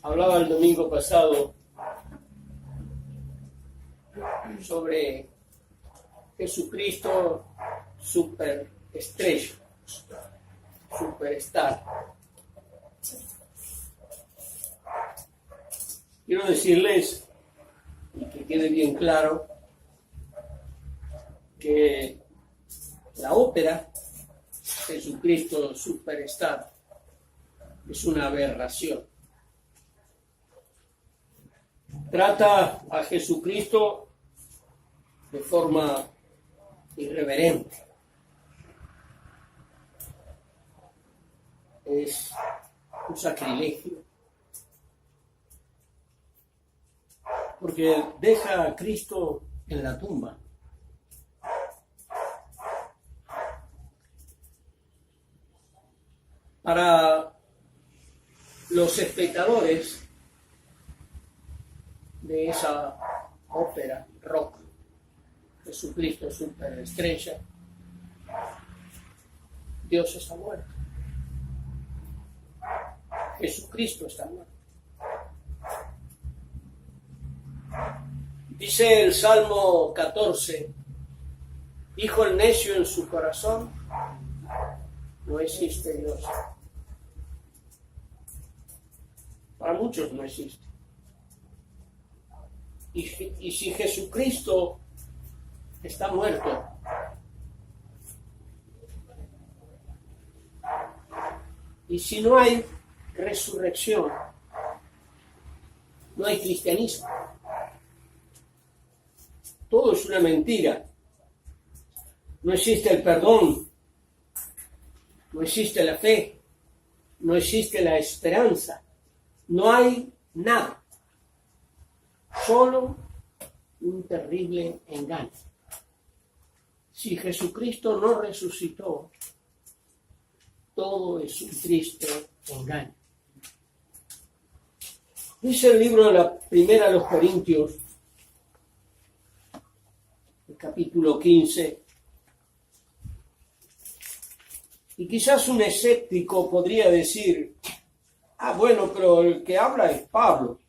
Hablaba el domingo pasado sobre Jesucristo superestrella, superstar. Quiero decirles, y que quede bien claro, que la ópera Jesucristo superstar es una aberración. Trata a Jesucristo de forma irreverente. Es un sacrilegio. Porque deja a Cristo en la tumba. Para los espectadores de esa ópera rock, Jesucristo superestrella, Dios está muerto. Jesucristo está muerto. Dice el Salmo 14, dijo el necio en su corazón, no existe Dios. Para muchos no existe. Y si Jesucristo está muerto, y si no hay resurrección, no hay cristianismo. Todo es una mentira. No existe el perdón, no existe la fe, no existe la esperanza, no hay nada. Solo un terrible engaño. Si Jesucristo no resucitó, todo es un triste engaño. Dice el libro de la Primera a los Corintios, el capítulo 15, y quizás un escéptico podría decir, bueno, pero el que habla es Pablo.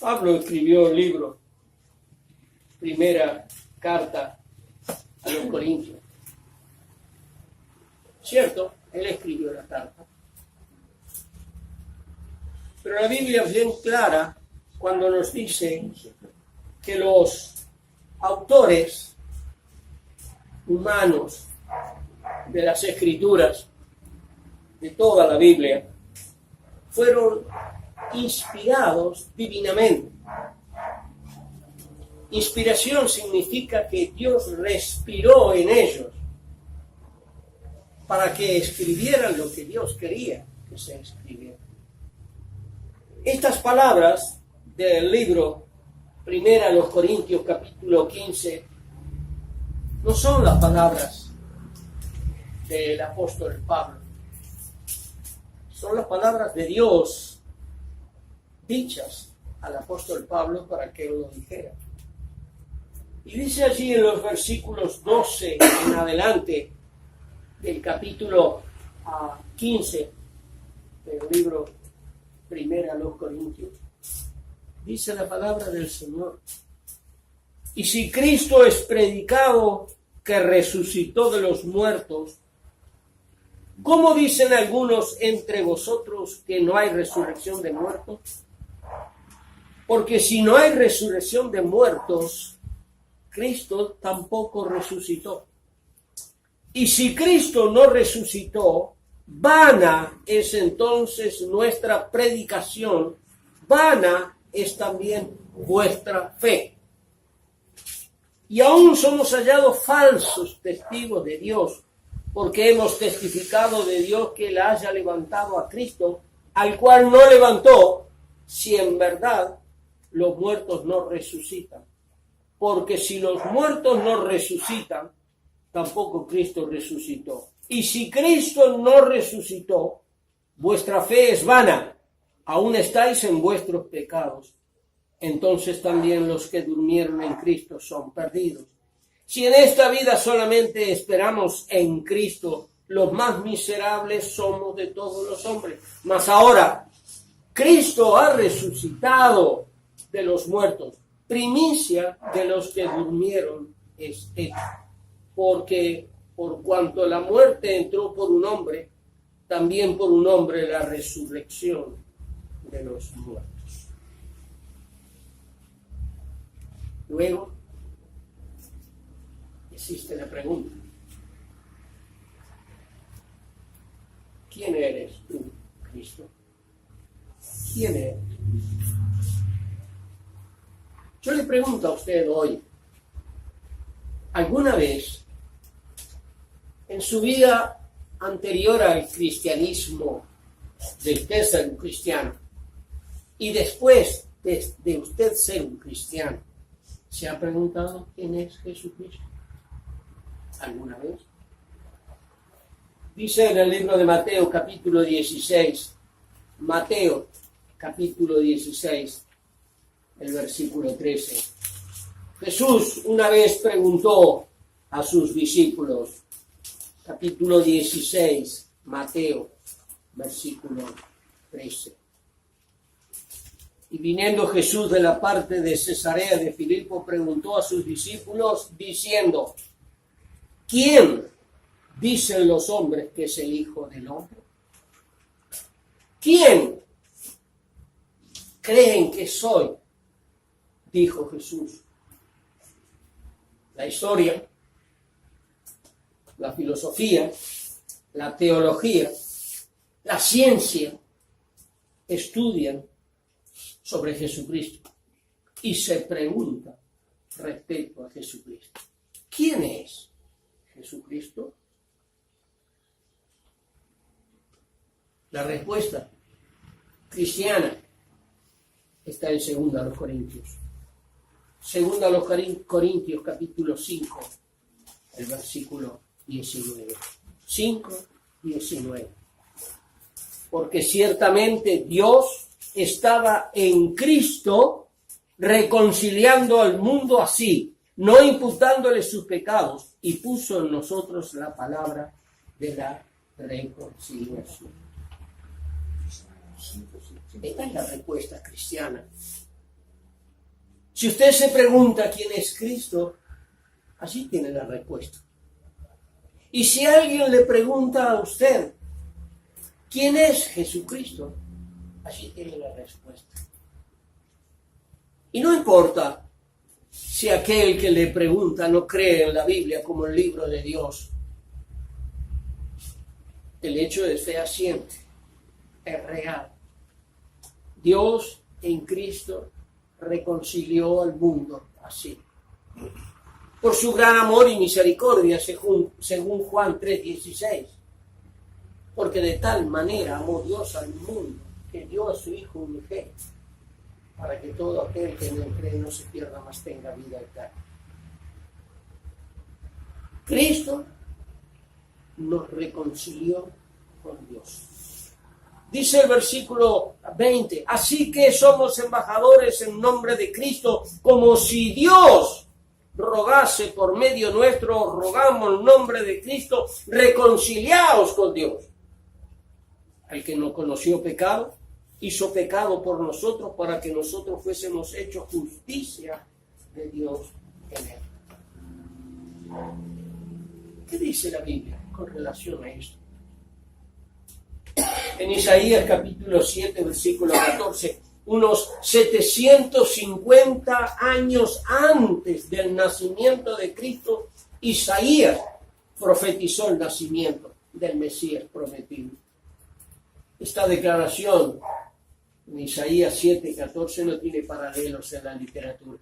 Pablo escribió el libro, primera carta a los Corintios. Cierto, él escribió la carta. Pero la Biblia es bien clara cuando nos dice que los autores humanos de las Escrituras, de toda la Biblia, fueron inspirados divinamente. Inspiración significa que Dios respiró en ellos para que escribieran lo que Dios quería que se escribiera. Estas palabras del libro Primera a los Corintios, capítulo 15, no son las palabras del apóstol Pablo. Son las palabras de Dios dichas al apóstol Pablo para que lo dijera. Y dice allí en los versículos 12 en adelante del capítulo 15 del libro Primera a los Corintios, dice la palabra del Señor. Y si Cristo es predicado que resucitó de los muertos, ¿cómo dicen algunos entre vosotros que no hay resurrección de muertos? Porque si no hay resurrección de muertos, Cristo tampoco resucitó. Y si Cristo no resucitó, vana es entonces nuestra predicación, vana es también vuestra fe. Y aún somos hallados falsos testigos de Dios, porque hemos testificado de Dios que Él haya levantado a Cristo, al cual no levantó, si en verdad los muertos no resucitan. Porque si los muertos no resucitan, tampoco Cristo resucitó. Y si Cristo no resucitó, vuestra fe es vana, aún estáis en vuestros pecados. Entonces también los que durmieron en Cristo son perdidos. Si en esta vida solamente esperamos en Cristo, los más miserables somos de todos los hombres. Mas ahora, Cristo ha resucitado de los muertos, primicia de los que durmieron es Él. Porque por cuanto la muerte entró por un hombre, también por un hombre la resurrección de los muertos. Luego, existe la pregunta: ¿quién eres tú, Cristo? ¿Quién eres? Yo le pregunto a usted hoy, ¿alguna vez en su vida anterior al cristianismo, de usted ser un cristiano, y después de usted ser un cristiano, se ha preguntado quién es Jesucristo? ¿Alguna vez? Dice en el libro de Mateo, capítulo 16, Mateo, capítulo 16, el versículo 13. Jesús una vez preguntó a sus discípulos, capítulo 16, Mateo, versículo 13. Y viniendo Jesús de la parte de Cesarea de Filipo, preguntó a sus discípulos, diciendo: ¿quién dicen los hombres que es el Hijo del Hombre? ¿Quién creen que soy? Dijo Jesús. La historia, la filosofía, la teología, la ciencia estudian sobre Jesucristo y se preguntan respecto a Jesucristo. ¿Quién es Jesucristo? La respuesta cristiana está en 2 Corintios. 2 Corintios capítulo 5, el versículo 19. 5, 19. Porque ciertamente Dios estaba en Cristo reconciliando al mundo así, no imputándole sus pecados, y puso en nosotros la palabra de la reconciliación. Esta es la respuesta cristiana. Si usted se pregunta quién es Cristo, allí tiene la respuesta. Y si alguien le pregunta a usted quién es Jesucristo, allí tiene la respuesta. Y no importa si aquel que le pregunta no cree en la Biblia como el libro de Dios. El hecho es fehaciente, es real. Dios en Cristo reconcilió al mundo así, por su gran amor y misericordia, según Juan 3:16. Porque de tal manera amó Dios al mundo, que dio a su Hijo unigénito, para que todo aquel que en él cree no se pierda, mas tenga vida eterna. Cristo nos reconcilió con Dios. Dice el versículo 20, así que somos embajadores en nombre de Cristo, como si Dios rogase por medio nuestro, rogamos en nombre de Cristo, reconciliaos con Dios. El que no conoció pecado, hizo pecado por nosotros para que nosotros fuésemos hechos justicia de Dios en él. ¿Qué dice la Biblia con relación a esto? En Isaías capítulo 7, versículo 14, unos 750 años antes del nacimiento de Cristo, Isaías profetizó el nacimiento del Mesías prometido. Esta declaración en Isaías 7, 14 no tiene paralelos en la literatura.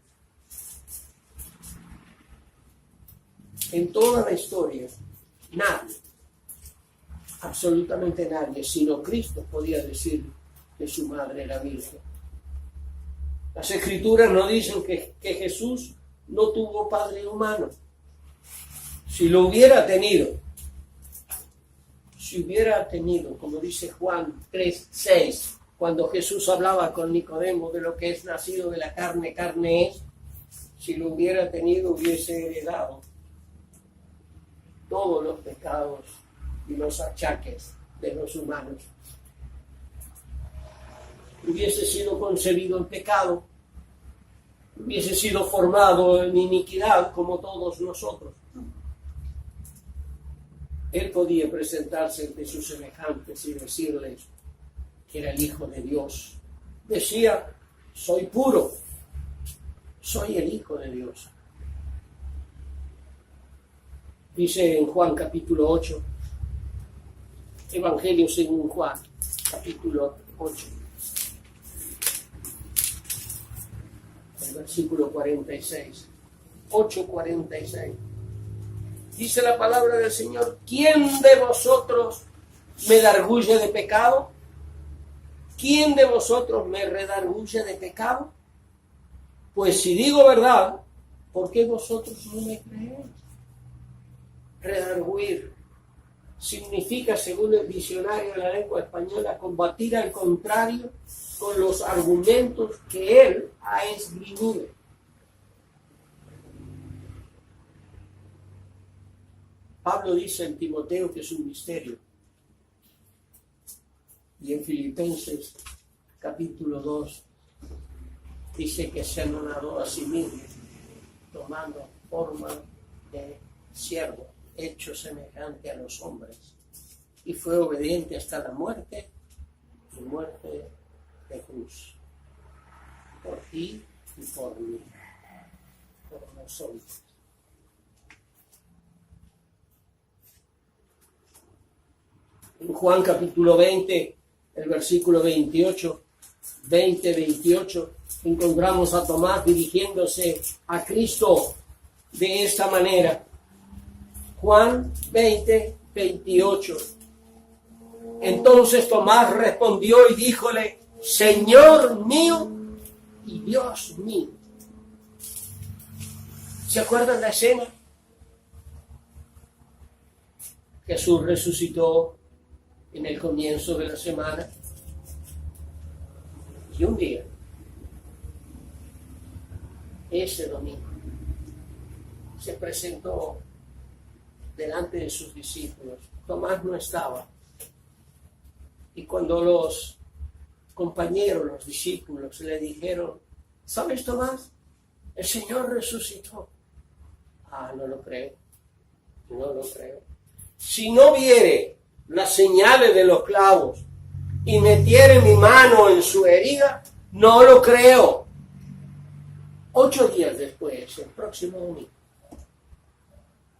En toda la historia, nadie, absolutamente nadie, sino Cristo podía decir que su madre era virgen. Las Escrituras nos dicen que Jesús no tuvo padre humano. Si lo hubiera tenido, como dice Juan 3:6, cuando Jesús hablaba con Nicodemo de lo que es nacido de la carne, carne es, si lo hubiera tenido, hubiese heredado todos los pecados y los achaques de los humanos. hubiese sido concebido en pecado, hubiese sido formado en iniquidad como todos nosotros. Él podía presentarse ante sus semejantes y decirles que era el Hijo de Dios. Decía, soy puro, soy el Hijo de Dios. Dice en Juan capítulo 8, Evangelio según Juan, capítulo 8, el versículo 46, 8:46. Dice la palabra del Señor, ¿quién de vosotros me redarguye de pecado? ¿Quién de vosotros me redarguye de pecado? Pues si digo verdad, ¿por qué vosotros no me creéis? Redarguir significa, según el diccionario de la lengua española, combatir al contrario con los argumentos que él ha esgrimido. Pablo dice en Timoteo que es un misterio. Y en Filipenses capítulo 2 dice que se anonadó a sí mismo, tomando forma de siervo, hecho semejante a los hombres, y fue obediente hasta la muerte, y muerte de cruz, por ti y por mí, por nosotros. En Juan capítulo 20, el versículo 28, encontramos a Tomás dirigiéndose a Cristo de esta manera. Juan 20, 28. Entonces Tomás respondió y díjole, Señor mío y Dios mío. ¿Se acuerdan la escena? Jesús resucitó en el comienzo de la semana. Y un día, ese domingo, se presentó delante de sus discípulos. Tomás no estaba. Y cuando los compañeros, los discípulos, le dijeron, ¿sabes, Tomás? El Señor resucitó. Ah, no lo creo. No lo creo. Si no viere las señales de los clavos y metiere mi mano en su herida, no lo creo. 8 días después, el próximo domingo,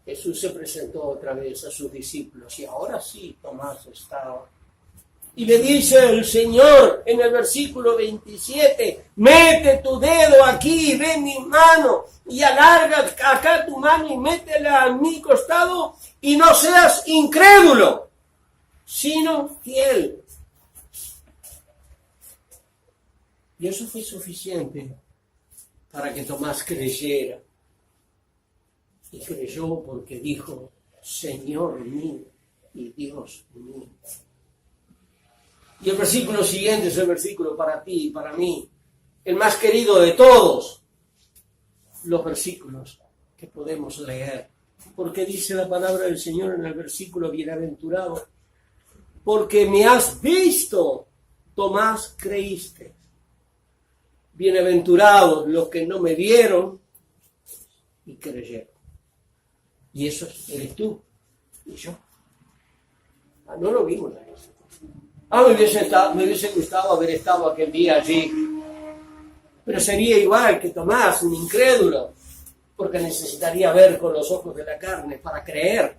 Jesús se presentó otra vez a sus discípulos y ahora sí Tomás estaba. Y le dice el Señor en el versículo 27, mete tu dedo aquí, ve mi mano y alarga acá tu mano y métela a mi costado y no seas incrédulo, sino fiel. Y eso fue suficiente para que Tomás creyera. Y creyó porque dijo, Señor mío y Dios mío. Y el versículo siguiente es el versículo para ti y para mí, el más querido de todos los versículos que podemos leer. Porque dice la palabra del Señor en el versículo bienaventurado, porque me has visto, Tomás, creíste. Bienaventurados los que no me vieron y creyeron. Y eso eres tú y yo. No lo vimos a eso. Me hubiese gustado haber estado aquel día allí. Pero sería igual que Tomás, un incrédulo, porque necesitaría ver con los ojos de la carne para creer.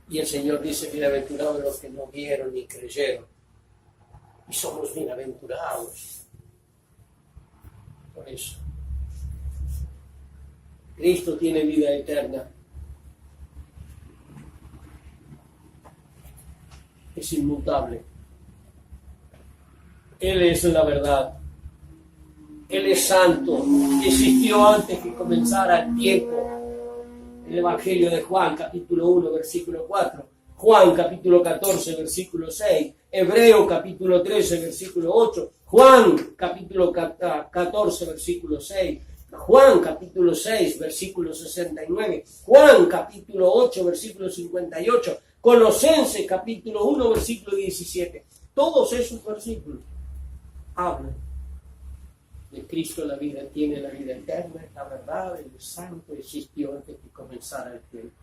Y el Señor dice, bienaventurados los que no vieron ni creyeron. Y somos bienaventurados. Por eso. Cristo tiene vida eterna. Es inmutable. Él es la verdad. Él es santo. Existió antes que comenzara el tiempo. El Evangelio de Juan, capítulo 1, versículo 4. Juan, capítulo 14, versículo 6. Hebreo, capítulo 13, versículo 8. Juan, capítulo 14, versículo 6. Juan, capítulo 6, versículo 69. Juan, capítulo 8, versículo 58. Colosenses capítulo 1, versículo 17. Todos esos versículos habla de Cristo la vida, tiene la vida eterna, la verdad, el santo existió antes de comenzara el tiempo.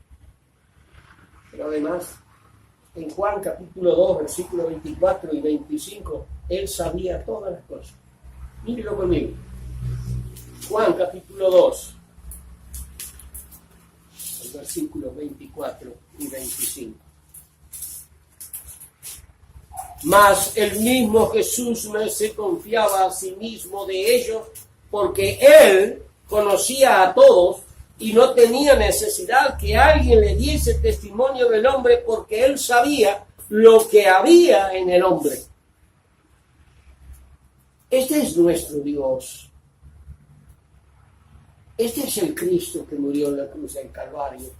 Pero además, en Juan capítulo 2, versículos 24 y 25, Él sabía todas las cosas. Mírenlo conmigo. Juan capítulo 2, versículos 24 y 25. Mas el mismo Jesús no se confiaba a sí mismo de ellos, porque Él conocía a todos y no tenía necesidad que alguien le diese testimonio del hombre, porque Él sabía lo que había en el hombre. Este es nuestro Dios. Este es el Cristo que murió en la cruz del Calvario,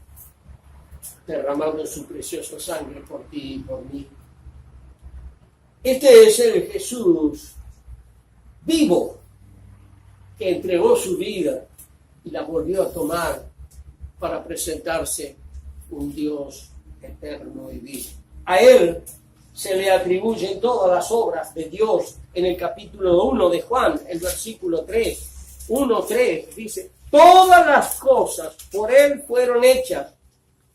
derramando su preciosa sangre por ti y por mí. Este es el Jesús vivo que entregó su vida y la volvió a tomar para presentarse un Dios eterno y vivo. A Él se le atribuyen todas las obras de Dios. En el capítulo 1 de Juan, el versículo 3, 1:3, dice: todas las cosas por Él fueron hechas,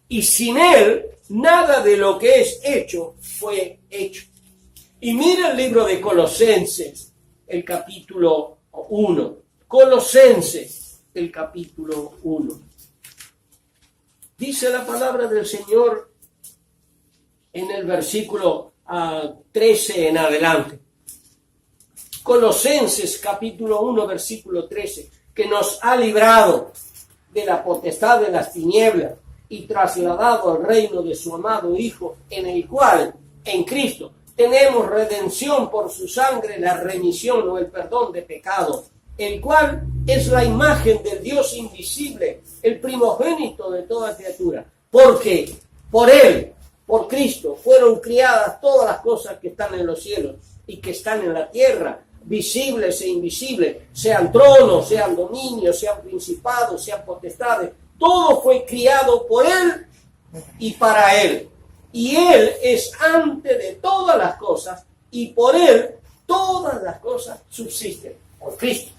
y sin Él nada de lo que es hecho fue hecho. Y mira el libro de Colosenses, el capítulo 1. Colosenses, el capítulo 1. Dice la palabra del Señor en el versículo 13 en adelante. Colosenses, capítulo 1, versículo 13. Que nos ha librado de la potestad de las tinieblas y trasladado al reino de su amado Hijo, en el cual, en Cristo, tenemos redención por su sangre, la remisión o el perdón de pecados, el cual es la imagen del Dios invisible, el primogénito de toda criatura, porque por Él, por Cristo, fueron criadas todas las cosas que están en los cielos y que están en la tierra, visibles e invisibles, sean tronos, sean dominios, sean principados, sean potestades. Todo fue criado por Él y para Él. Y Él es antes de todas las cosas, y por Él todas las cosas subsisten, por Cristo.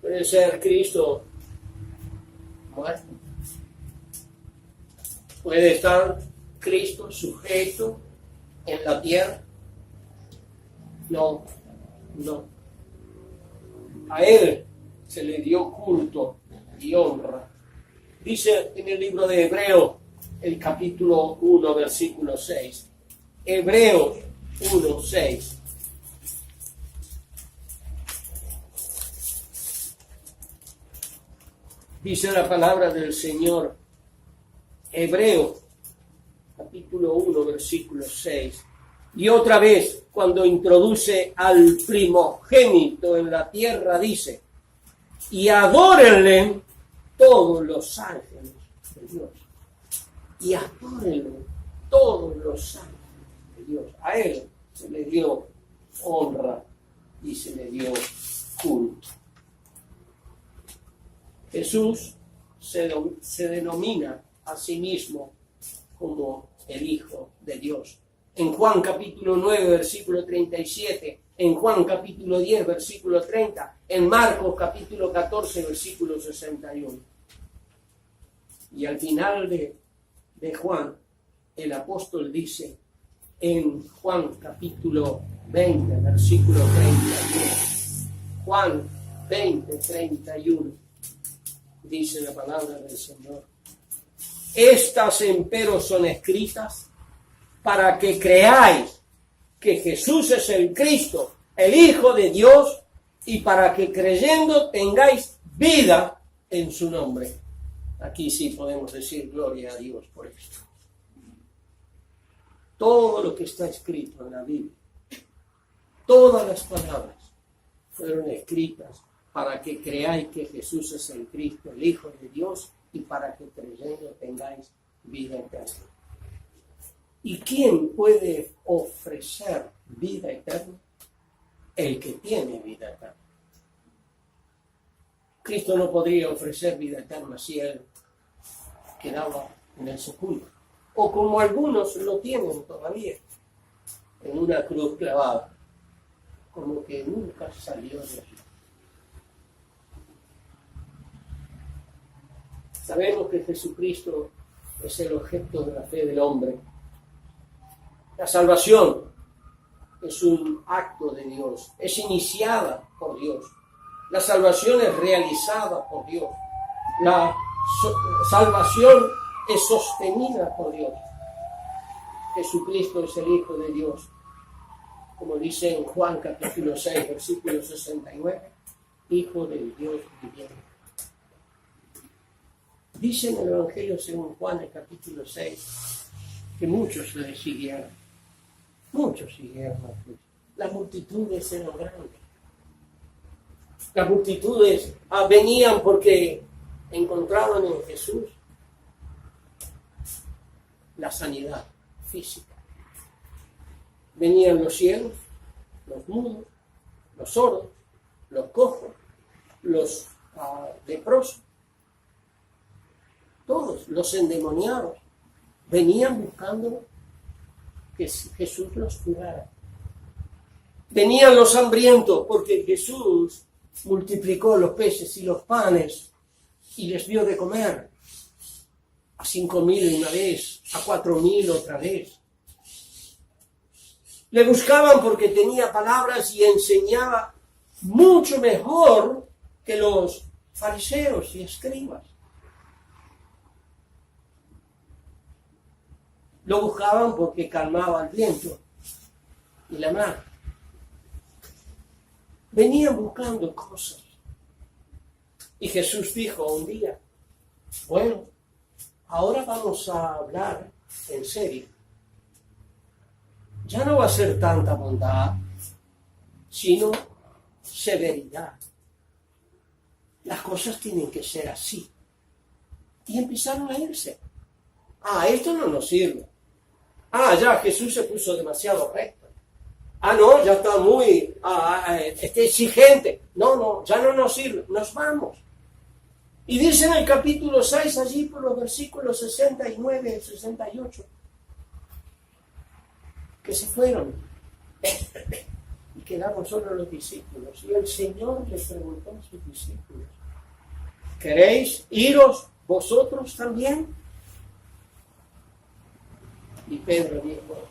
Puede ser Cristo muerto. Puede estar Cristo sujeto en la tierra. No. A Él se le dio culto y honra. Dice en el libro de Hebreos, el capítulo 1, versículo 6. Hebreos 1, 6. Dice la palabra del Señor. Hebreos, capítulo 1, versículo 6. Y otra vez, cuando introduce al primogénito en la tierra, dice: y adórenle todos los ángeles de Dios. Y adórenle todos los ángeles de Dios. A Él se le dio honra y se le dio culto. Jesús se denomina a sí mismo como el Hijo de Dios. En Juan capítulo 9, versículo 37, en Juan capítulo 10, versículo 30, en Marcos capítulo 14, versículo 61. Y al final de Juan, el apóstol dice, en Juan capítulo 20, versículo 31, Juan 20, 31, dice la palabra del Señor: estas empero son escritas para que creáis que Jesús es el Cristo, el Hijo de Dios, y para que creyendo tengáis vida en su nombre. Aquí sí podemos decir gloria a Dios por esto. Todo lo que está escrito en la Biblia, todas las palabras fueron escritas para que creáis que Jesús es el Cristo, el Hijo de Dios, y para que creyendo tengáis vida eterna. ¿Y quién puede ofrecer vida eterna? El que tiene vida eterna. Cristo no podría ofrecer vida eterna si Él quedaba en el sepulcro, o como algunos lo tienen todavía, en una cruz clavada. como que nunca salió de allí. Sabemos que Jesucristo es el objeto de la fe del hombre. La salvación es un acto de Dios, es iniciada por Dios. La salvación es realizada por Dios. La salvación es sostenida por Dios. Jesucristo es el Hijo de Dios. Como dice en Juan capítulo 6, versículo 69, Hijo del Dios viviente. Dice en el Evangelio según Juan, el capítulo 6, que muchos le siguieron. Muchos siguieron a Cristo. Las multitudes eran grandes. Las multitudes venían porque encontraban en Jesús la sanidad física. Venían los ciegos, los mudos, los sordos, los cojos, los leprosos. Todos los endemoniados venían buscando que Jesús los curara. Venían los hambrientos porque Jesús multiplicó los peces y los panes y les dio de comer a 5,000 una vez, a 4,000 otra vez. Le buscaban porque tenía palabras y enseñaba mucho mejor que los fariseos y escribas. Lo buscaban porque calmaba el viento y la mar. Venían buscando cosas. Y Jesús dijo un día, bueno, ahora vamos a hablar en serio. Ya no va a ser tanta bondad, sino severidad. Las cosas tienen que ser así. Y empezaron a irse. Esto no nos sirve. Ya Jesús se puso demasiado recto. No, ya está muy exigente. No, ya no nos sirve. Nos vamos. Y dice en el capítulo 6, allí por los versículos 69 y 68, que se fueron y quedaron solo los discípulos. Y el Señor les preguntó a sus discípulos, ¿queréis iros vosotros también? Y Pedro dijo,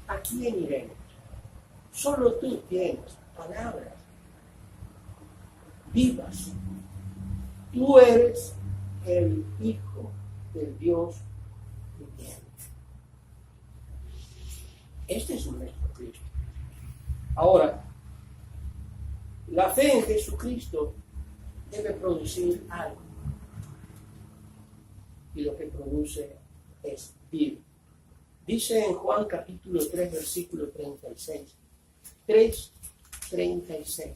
¿a quién iremos? Solo tú tienes palabras vivas. Tú eres el Hijo del Dios viviente. Este es nuestro Cristo. Ahora, la fe en Jesucristo debe producir algo. Y lo que produce es vida. Dice en Juan capítulo 3, versículo 36. 3:36.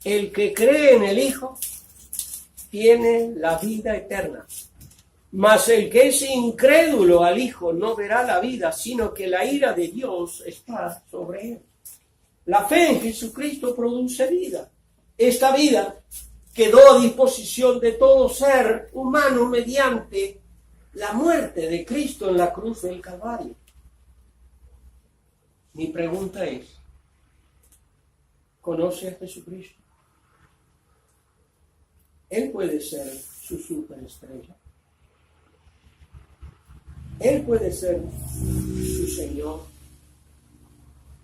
El que cree en el Hijo tiene la vida eterna. Mas el que es incrédulo al Hijo no verá la vida, sino que la ira de Dios está sobre él. La fe en Jesucristo produce vida. Esta vida quedó a disposición de todo ser humano mediante la muerte de Cristo en la cruz del Calvario. Mi pregunta es, ¿conoce a Jesucristo? Él puede ser su superestrella. Él puede ser su Señor.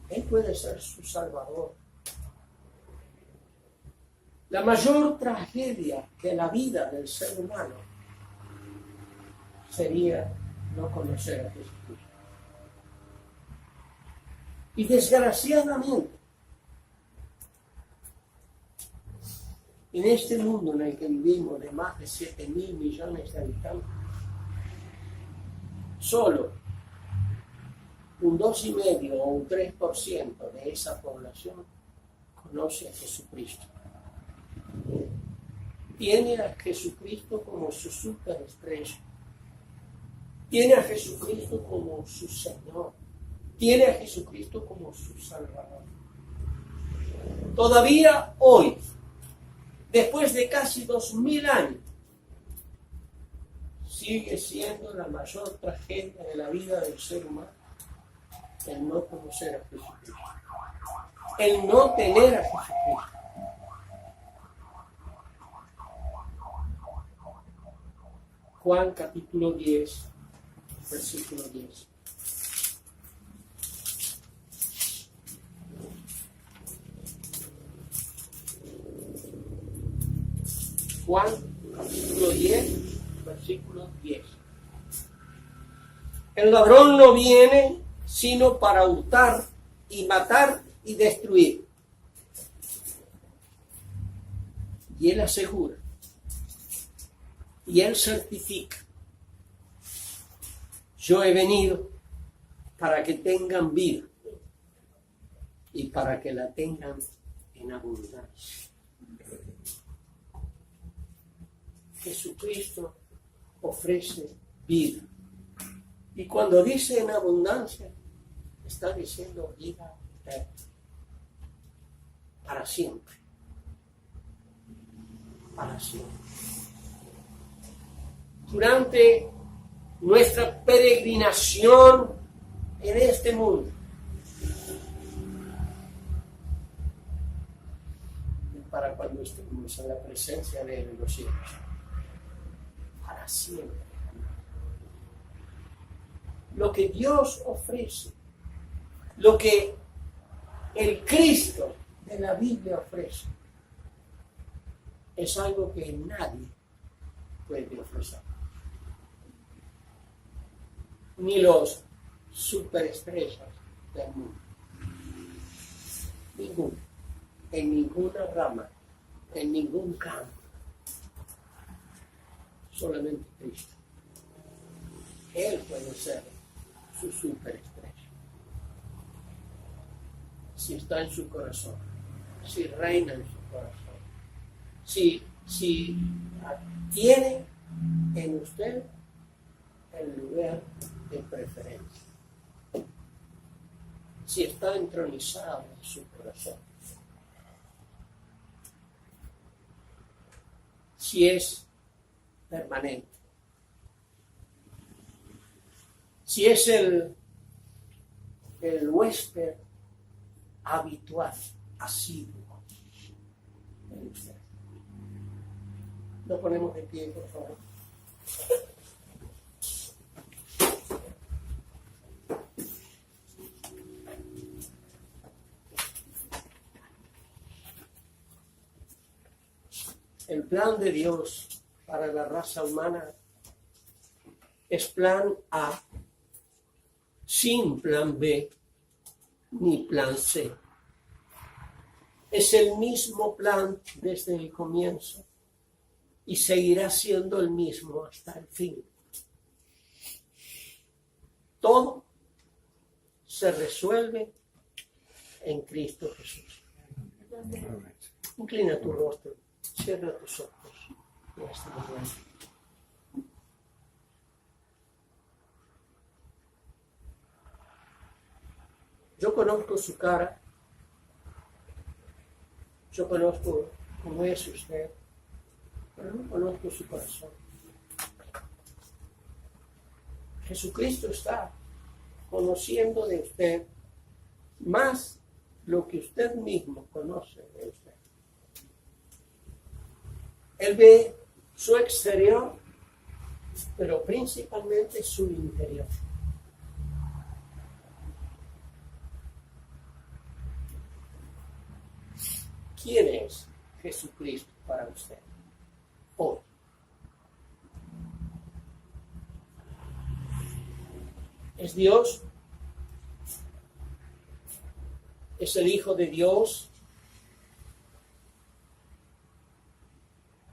Él puede ser su Salvador. La mayor tragedia de la vida del ser humano sería no conocer a Jesucristo. Y desgraciadamente, en este mundo en el que vivimos de más de 7,000 millones de habitantes, solo un 2,5 o un 3% de esa población conoce a Jesucristo. Tiene a Jesucristo como su superestrella. Tiene a Jesucristo como su Señor. Tiene a Jesucristo como su Salvador. Todavía hoy, después de casi 2,000 años, sigue siendo la mayor tragedia de la vida del ser humano el no conocer a Jesucristo, el no tener a Jesucristo. Juan capítulo 10, versículo 10. Juan capítulo 10, versículo 10. El ladrón no viene sino para hurtar y matar y destruir. Y él asegura, y él certifica, yo he venido para que tengan vida y para que la tengan en abundancia. Jesucristo ofrece vida. Y cuando dice en abundancia, está diciendo vida eterna, para siempre. Para siempre. Durante nuestra peregrinación en este mundo, y para cuando estemos en la presencia de Él en los cielos, para siempre. Lo que Dios ofrece, lo que el Cristo de la Biblia ofrece, es algo que nadie puede ofrecer. Ni los superestrellas del mundo. Ninguno. En ninguna rama, en ningún campo. Solamente Cristo. Él puede ser su superestrella. Si está en su corazón, si reina en su corazón, si tiene en usted el lugar de preferencia, si está entronizado en su corazón, si es permanente, si es el huésped habitual, asiduo en usted. Nos ponemos de pie, por favor. El plan de Dios para la raza humana es plan A, sin plan B ni plan C. Es el mismo plan desde el comienzo y seguirá siendo el mismo hasta el fin. Todo se resuelve en Cristo Jesús. Inclina tu rostro, cierra tus ojos en este momento. Yo conozco su cara, yo conozco cómo es usted, pero no conozco su corazón. Jesucristo está conociendo de usted más lo que usted mismo conoce de usted. Él ve su exterior, pero principalmente su interior. ¿Quién es Jesucristo para usted hoy? ¿Es Dios? ¿Es el Hijo de Dios?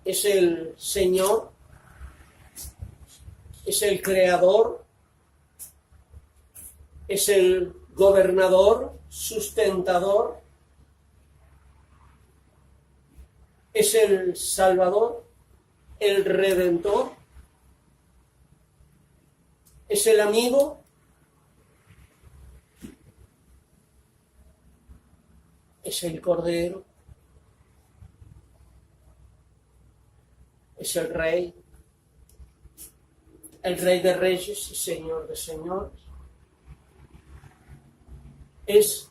¿Es el Señor? ¿Es el Creador? ¿Es el Gobernador, sustentador? ¿Es el Salvador, el Redentor? ¿Es el amigo? ¿Es el Cordero? ¿Es el Rey de Reyes y Señor de Señores? Es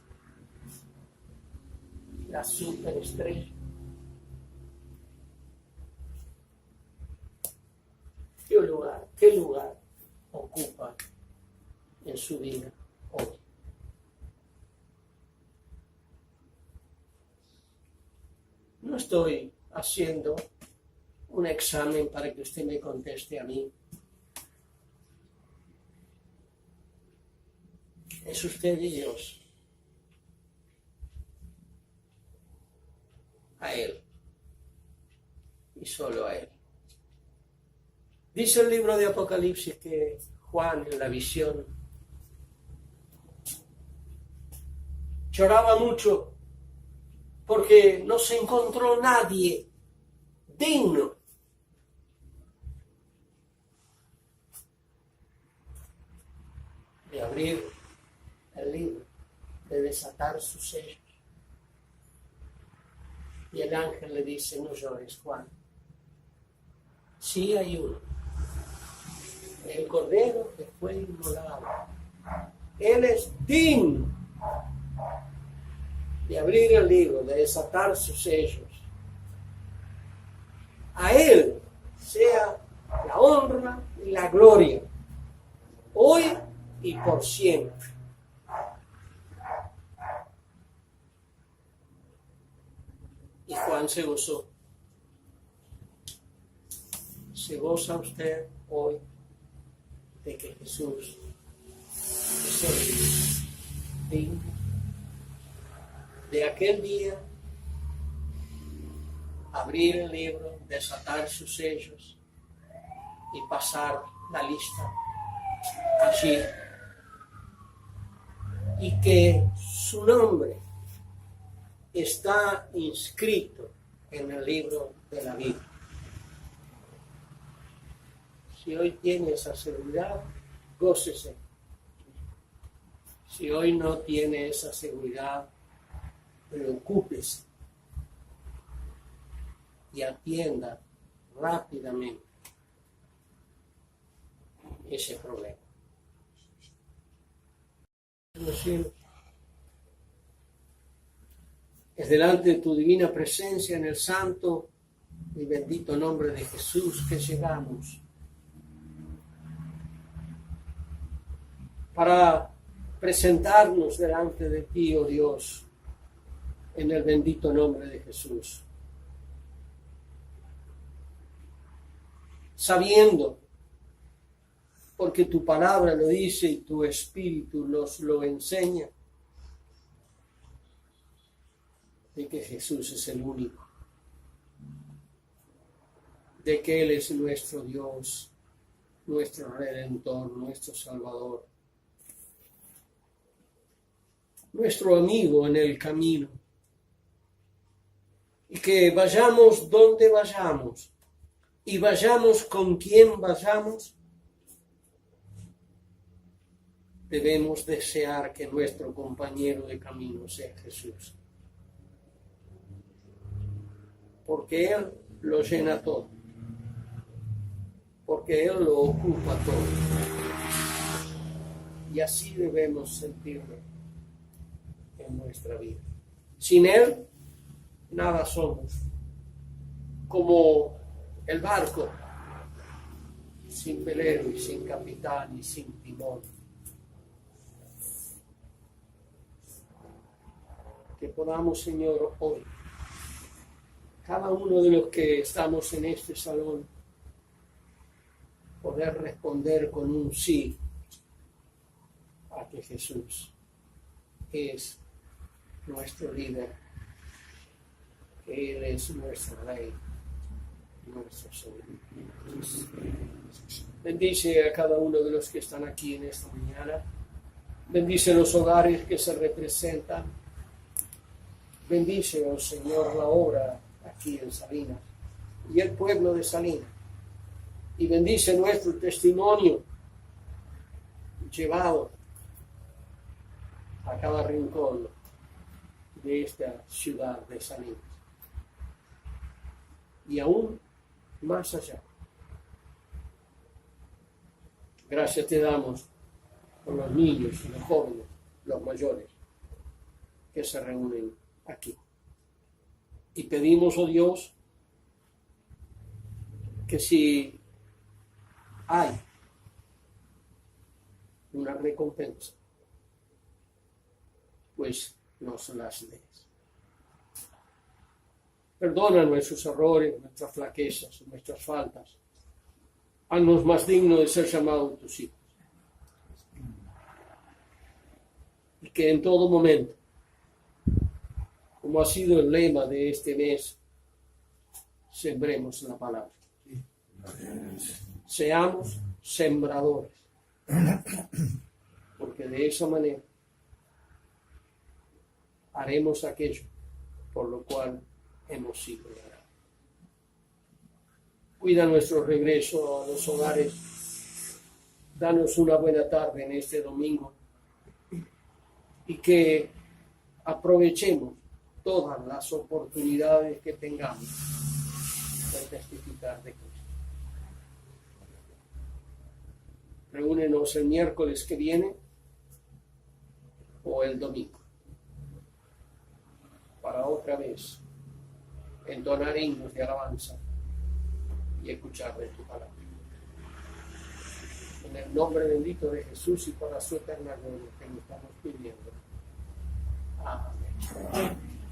la superestrella. ¿Qué lugar ocupa en su vida hoy? No estoy haciendo un examen para que usted me conteste a mí. Es usted y Dios. A Él. Y solo a Él. Dice el libro de Apocalipsis que Juan en la visión lloraba mucho porque no se encontró nadie digno de abrir el libro, de desatar sus sellos. Y el ángel le dice: no llores, Juan. Sí hay uno, el cordero que fue inmolado. Él es digno de abrir el libro, de desatar sus sellos. A Él sea la honra y la gloria, hoy y por siempre. Y Juan se gozó. ¿Se goza usted hoy de que Jesús es el digno de aquel día abrir el libro, desatar sus sellos y pasar la lista allí, y que su nombre está inscrito en el libro de la vida? Si hoy tiene esa seguridad, gócese. Si hoy no tiene esa seguridad, preocúpese y atienda rápidamente ese problema. Es delante de tu divina presencia en el santo y bendito nombre de Jesús que llegamos para presentarnos delante de ti, oh Dios, en el bendito nombre de Jesús. Sabiendo, porque tu palabra lo dice y tu espíritu nos lo enseña, de que Jesús es el único, de que Él es nuestro Dios, nuestro Redentor, nuestro Salvador, nuestro amigo en el camino, y que vayamos donde vayamos y vayamos con quien vayamos, debemos desear que nuestro compañero de camino sea Jesús, porque Él lo llena todo, porque Él lo ocupa todo, y así debemos sentirlo en nuestra vida. Sin Él, nada somos, como el barco, sin velero y sin capitán y sin timón. Que podamos, Señor, hoy, cada uno de los que estamos en este salón, poder responder con un sí a que Jesús es nuestro líder, que Él es nuestro Rey, nuestro Señor. Bendice a cada uno de los que están aquí en esta mañana. Bendice los hogares que se representan. Bendice, oh Señor, la obra aquí en Salinas y el pueblo de Salinas. Y bendice nuestro testimonio llevado a cada rincón de esta ciudad de Salinas. Y aún más allá. Gracias te damos por los niños y los jóvenes, los mayores, que se reúnen aquí. Y pedimos, oh Dios, que si hay una recompensa, pues nos las des. Perdona nuestros errores, nuestras flaquezas, nuestras faltas. Haznos más dignos de ser llamados tus hijos. Y que en todo momento, como ha sido el lema de este mes, sembremos la palabra. Seamos sembradores. Porque de esa manera haremos aquello por lo cual hemos sido llamados. Cuida nuestro regreso a los hogares. Danos una buena tarde en este domingo y que aprovechemos todas las oportunidades que tengamos de testificar de Cristo. Reúnenos el miércoles que viene o el domingo para otra vez entonar himnos de alabanza y escuchar de tu palabra. En el nombre bendito de Jesús y para su eterna gloria que lo estamos pidiendo. Amén.